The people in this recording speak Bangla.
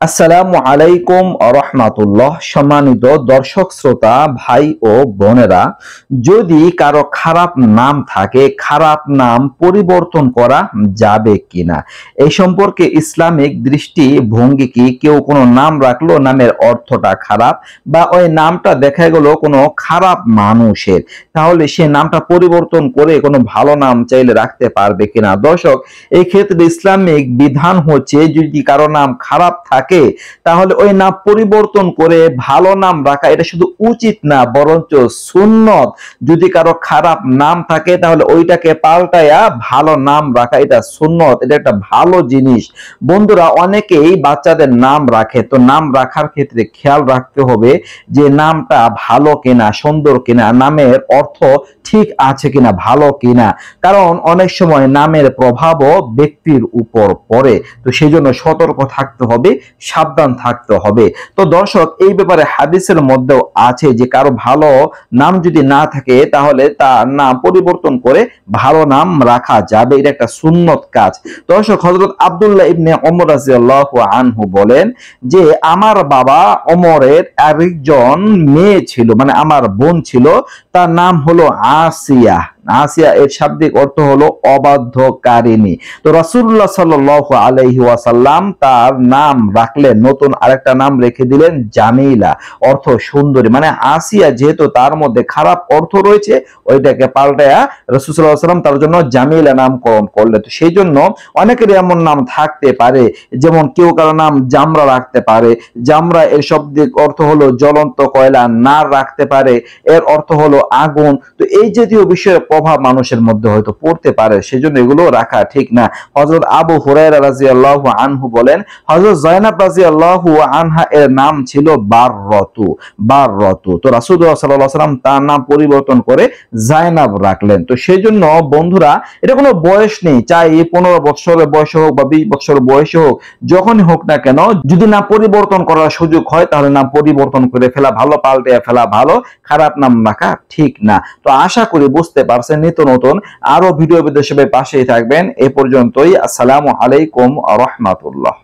আসসালামু আলাইকুম রহমাতুল্লাহ। সম্মানিত দর্শক শ্রোতা ভাই ও বোনেরা, যদি কারো খারাপ নাম থাকে, খারাপ নাম পরিবর্তন করা যাবে কিনা এই সম্পর্কে ইসলামিক দৃষ্টিভঙ্গি কি? কেউ কোনো নাম রাখলো, নামের অর্থটা খারাপ বা ওই নামটা দেখা গেল কোনো খারাপ মানুষের, তাহলে সে নামটা পরিবর্তন করে কোনো ভালো নাম চাইলে রাখতে পারবে কিনা? দর্শক, এই ক্ষেত্রে ইসলামিক বিধান হচ্ছে, যদি কারো নাম খারাপ থাকে তাহলে ওই নাম পরিবর্তন করে ভালো নাম রাখা এটা শুধু উচিত না, বরঞ্চ সুন্নত। যদি কারো খারাপ নাম থাকে তাহলে ওইটাকে পাল্টায়া ভালো নাম রাখা এটা সুন্নত, এটা একটা ভালো জিনিস। বন্ধুরা, অনেকেই বাচ্চাদের নাম রাখে, তো নাম রাখার ক্ষেত্রে খেয়াল রাখতে হবে যে নামটা ভালো কিনা, সুন্দর কিনা, নামের অর্থ ঠিক আছে কিনা, ভালো কিনা। কারণ অনেক সময় নামের প্রভাবও ব্যক্তির উপর পড়ে, তো সেই জন্য সতর্ক থাকতে হবে, সাবধান থাকতে হবে। তো দর্শক, এই ব্যাপারে হাদিসের মধ্যেও আছে যে কারো ভালো নাম যদি না থাকে তাহলে তার নাম পরিবর্তন করে ভালো নাম রাখা যাবে, এটা একটা সুন্নত কাজ। দর্শক, হযরত আব্দুল্লাহ ইবনে ওমর রাদিয়াল্লাহু আনহু বলেন যে আমার বাবা ওমরের আরেকজন মেয়ে ছিল, মানে আমার বোন ছিল, তার নাম হলো আসিয়া। আসিয়া এর শাব্দিক অর্থ হলো অবাধ্যকারিণী। তো রাসূলুল্লাহ সাল্লাল্লাহু আলাইহি ওয়াসাল্লাম তার নাম রাখলেন, নতুন আরেকটা নাম রেখে দিলেন জামিলা, অর্থ সুন্দরী। মানে আসিয়া যেহেতু তার মধ্যে খারাপ অর্থ রয়েছে, ওইটাকে পাল্টায়া রাসূল সাল্লাল্লাহু আলাইহি ওয়াসাল্লাম তার জন্য জামিলা নামকরণ করলেন। তো সেই জন্য অনেকের এমন নাম থাকতে পারে, যেমন কেউ কারো নাম জামরা রাখতে পারে। জামরা এর শাব্দিক অর্থ হলো জ্বলন্ত কয়লা। নার রাখতে পারে, এর অর্থ হলো আগুন। তো এই জাতীয় বিষয়ের প্রভাব মানুষের মধ্যে হয়তো পড়তে পারে, সেজন্য এগুলো রাখা ঠিক না। হযরত আবু হুরায়রা রাদিয়াল্লাহু আনহু বলেন, হযরত যায়েনাব রাদিয়াল্লাহু আনহা এর নাম ছিল বাররতু। বাররতু। তো রাসূলুল্লাহ সাল্লাল্লাহু আলাইহি ওয়াসাল্লাম তার নাম পরিবর্তন করে যায়েনাব রাখলেন। তো সেজন্য বন্ধুরা, এটা কোনো বয়স নেই, চাই 15 বছরের বয়স হোক বা 20 বছর বয়স হোক, যখনই হোক না কেন, যদি নাম পরিবর্তন করার সুযোগ হয় তাহলে নাম পরিবর্তন করে ফেলা ভালো, পাল্টে ফেলা ভালো, খারাপ নাম রাখা ঠিক না। তো আশা করি বুঝতে পারছেন। নিত্য নতুন আরো ভিডিও পেতে সবাই পাশেই থাকবেন। এ পর্যন্তই। আসসালামু আলাইকুম ওয়া রাহমাতুল্লাহ।